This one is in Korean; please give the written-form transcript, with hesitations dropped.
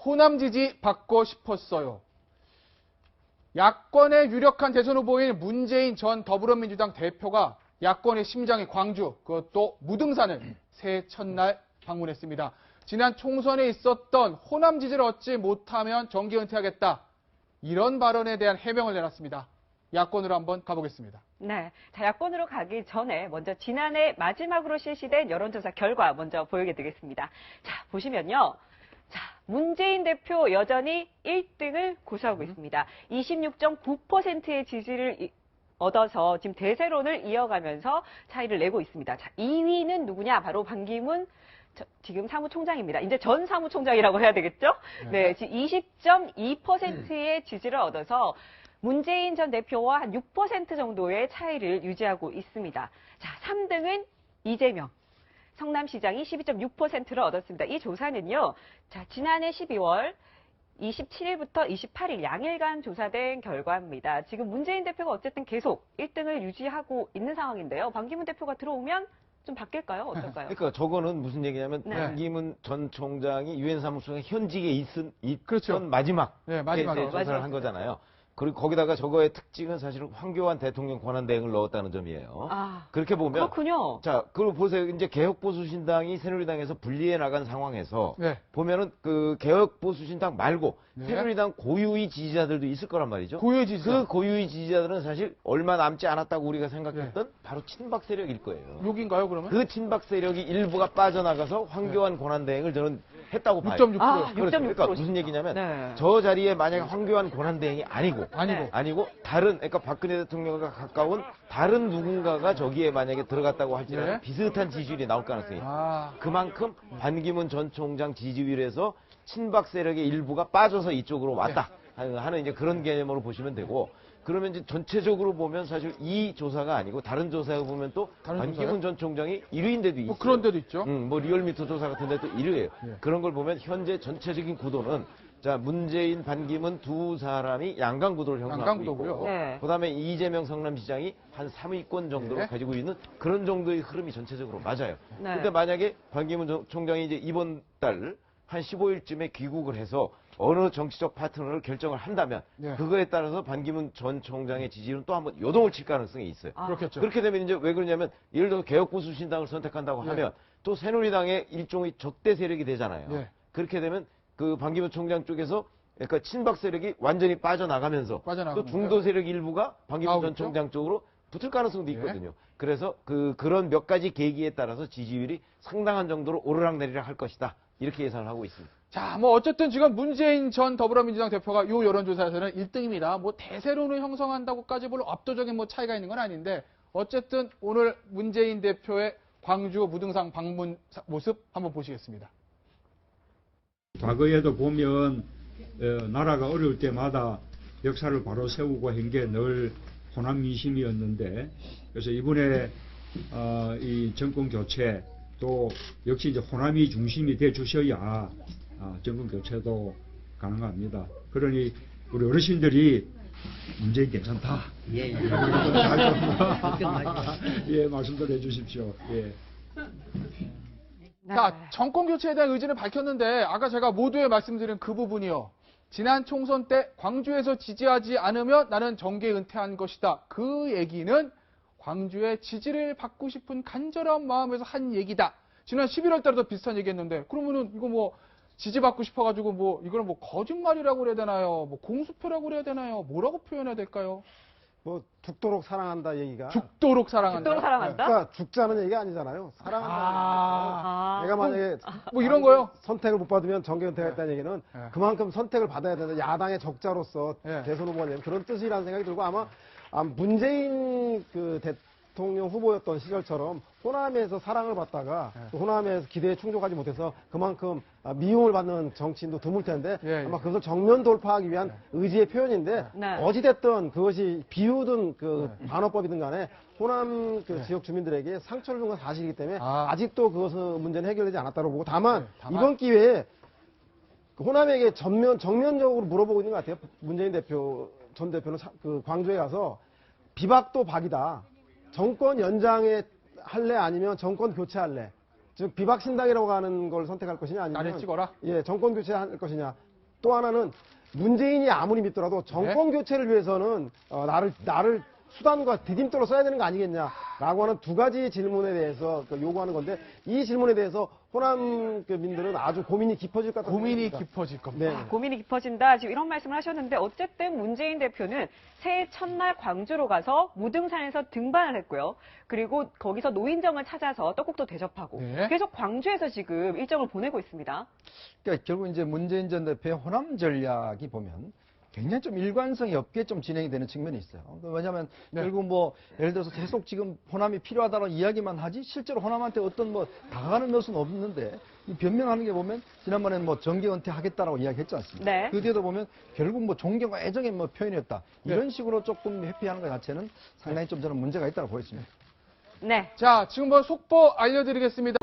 호남 지지 받고 싶었어요. 야권의 유력한 대선 후보인 문재인 전 더불어민주당 대표가 야권의 심장인 광주, 그것도 무등산을 새해 첫날 방문했습니다. 지난 총선에 있었던 호남 지지를 얻지 못하면 정계 은퇴하겠다. 이런 발언에 대한 해명을 내놨습니다. 야권으로 한번 가보겠습니다. 네. 자, 야권으로 가기 전에 먼저 지난해 마지막으로 실시된 여론조사 결과 먼저 보여드리겠습니다. 자, 보시면요. 자, 문재인 대표 여전히 1등을 고수하고 있습니다. 26.9%의 지지를 얻어서 지금 대세론을 이어가면서 차이를 내고 있습니다. 자, 2위는 누구냐? 바로 반기문 지금 사무총장입니다. 이제 전 사무총장이라고 해야 되겠죠? 네, 지금 20.2%의 지지를 얻어서 문재인 전 대표와 한 6% 정도의 차이를 유지하고 있습니다. 자, 3등은 이재명. 성남시장이 12.6%를 얻었습니다. 이 조사는요, 자, 지난해 12월 27일부터 28일 양일간 조사된 결과입니다. 지금 문재인 대표가 어쨌든 계속 1등을 유지하고 있는 상황인데요. 반기문 대표가 들어오면 좀 바뀔까요? 어떨까요? 그러니까 저거는 무슨 얘기냐면 네. 반기문 전 총장이 유엔 사무총장 현직에 있던 그렇죠. 마지막 마지막으로 조사를 한 거잖아요. 그리고 거기다가 저거의 특징은 사실은 황교안 대통령 권한대행을 넣었다는 점이에요. 아, 그렇게 보면 그렇군요. 자, 그리고 보세요. 이제 개혁보수신당이 새누리당에서 분리해 나간 상황에서 네. 보면은 그 개혁보수신당 말고 네. 새누리당 고유의 지지자들도 있을 거란 말이죠. 고유의 지지자. 그 고유의 지지자들은 사실 얼마 남지 않았다고 우리가 생각했던 바로 친박 세력일 거예요. 여기인가요, 그러면? 그 친박 세력이 일부가 빠져나가서 황교안 권한대행을 저는 했다고 봐요. 6.6%. 아, 그렇죠. 6.6%. 그러니까 무슨 얘기냐면 네. 저 자리에 만약에 황교안 권한대행이 아니고 네. 다른 그러니까 박근혜 대통령과 가까운 다른 누군가가 저기에 만약에 들어갔다고 할지라도 네. 비슷한 지지율이 나올 가능성이 있어요. 아, 그만큼 반기문 전 총장 지지율에서 친박 세력의 일부가 빠져서 이쪽으로 왔다 하는 이제 그런 개념으로 보시면 되고, 그러면 이제 전체적으로 보면 사실 이 조사가 아니고 다른 조사에 보면 또 다른 반기문 전 총장이 1위인 데도 있어요. 뭐 그런 데도 있죠. 뭐 리얼미터 조사 같은 데도 1위예요. 예. 그런 걸 보면 현재 전체적인 구도는 자, 문재인, 반기문 두 사람이 양강 구도를 형성하고 양강구도고요. 있고, 네. 그다음에 이재명 성남시장이 한 3위권 정도를 네. 가지고 있는 그런 정도의 흐름이 전체적으로 맞아요. 네. 근데 만약에 반기문 총장이 이제 이번 달 한 15일쯤에 귀국을 해서 어느 정치적 파트너를 결정을 한다면 네. 그거에 따라서 반기문 전 총장의 지지율은 또 한번 요동을 칠 가능성이 있어요. 아, 그렇겠죠. 그렇게 되면 이제 왜 그러냐면 예를 들어서 개혁보수신당을 선택한다고 네. 하면 또 새누리당의 일종의 적대 세력이 되잖아요. 네. 그렇게 되면 그 반기문 총장 쪽에서 그러니까 친박 세력이 완전히 빠져나가면서 또 중도 세력 일부가 반기문 전 나오겠죠? 총장 쪽으로 붙을 가능성도 예. 있거든요. 그래서 그런 몇 가지 계기에 따라서 지지율이 상당한 정도로 오르락내리락 할 것이다. 이렇게 예상을 하고 있습니다. 자, 뭐 어쨌든 지금 문재인 전 더불어민주당 대표가 이 여론조사에서는 1등입니다. 뭐 대세론을 형성한다고까지 별로 압도적인 뭐 차이가 있는 건 아닌데, 어쨌든 오늘 문재인 대표의 광주 무등산 방문 모습 한번 보시겠습니다. 과거에도 보면 나라가 어려울 때마다 역사를 바로 세우고 한 게 늘 호남 민심이었는데, 그래서 이번에 이 정권 교체 또 역시 이제 호남이 중심이 돼 주셔야 정권 교체도 가능합니다. 그러니 우리 어르신들이 문재인 괜찮다. 예. 예, 말씀들 해주십시오. 예. 네. 자, 정권 교체에 대한 의지를 밝혔는데, 아까 제가 모두에 말씀드린 그 부분이요. 지난 총선 때 광주에서 지지하지 않으면 나는 정계 은퇴한 것이다. 그 얘기는 광주의 지지를 받고 싶은 간절한 마음에서 한 얘기다. 지난 11월 달에도 비슷한 얘기 했는데, 그러면은 이거 뭐 지지받고 싶어가지고 뭐 이거는 뭐 거짓말이라고 그래야 되나요? 뭐 공수표라고 그래야 되나요? 뭐라고 표현해야 될까요? 뭐 죽도록 사랑한다 얘기가 죽도록 사랑한다. 죽도록 사랑한다? 그러니까 죽자는 얘기가 아니잖아요. 사랑한다. 아, 내가 만약에 뭐 이런 거요? 선택을 못 받으면 정계 은퇴했다는 얘기는 네. 그만큼 선택을 받아야 되는 야당의 적자로서 네. 대선 후보가 되면 그런 뜻이라는 생각이 들고, 아마 문재인 그 대통령 후보였던 시절처럼 호남에서 사랑을 받다가 또 호남에서 기대에 충족하지 못해서 그만큼 미움을 받는 정치인도 드물 텐데, 예. 아마 그것을 정면 돌파하기 위한 의지의 표현인데, 네. 어찌됐든 그것이 비유든 그 반어법이든 간에 호남 그 지역 주민들에게 상처를 준 건 사실이기 때문에 아직도 그것은 문제는 해결되지 않았다고 보고, 다만 이번 기회에 호남에게 정면적으로 물어보고 있는 것 같아요. 문재인 전 대표는 그 광주에 가서 비박도 박이다. 정권 연장에 할래 아니면 정권 교체할래. 즉 비박신당이라고 하는 걸 선택할 것이냐 아니면 나를 찍어라. 예, 정권 교체할 것이냐. 또 하나는 문재인이 아무리 믿더라도 정권 교체를 위해서는 나를 수단과 디딤돌로 써야 되는 거 아니겠냐라고 하는 두 가지 질문에 대해서 요구하는 건데 이 질문에 대해서 호남 민들은 아주 고민이 깊어질 것 같다는 고민이 생각입니다. 깊어질 겁니다. 네. 고민이 깊어진다. 지금 이런 말씀을 하셨는데 어쨌든 문재인 대표는 새해 첫날 광주로 가서 무등산에서 등반을 했고요. 그리고 거기서 노인정을 찾아서 떡국도 대접하고 네. 계속 광주에서 지금 일정을 보내고 있습니다. 그러니까 결국 이제 문재인 전 대표의 호남 전략이 보면 굉장히 좀 일관성이 없게 좀 진행이 되는 측면이 있어요. 왜냐하면 결국 뭐 예를 들어서 계속 지금 호남이 필요하다고 이야기만 하지 실제로 호남한테 어떤 뭐 다가가는 것은 없는데 이 변명하는 게 보면 지난번에는 뭐 정계 은퇴하겠다라고 이야기했지 않습니까? 네. 그 뒤에도 보면 결국 뭐 존경과 애정의 뭐 표현이었다. 이런 식으로 조금 회피하는 것 자체는 상당히 좀 저는 문제가 있다고 보였습니다. 네. 자, 지금 뭐 속보 알려드리겠습니다.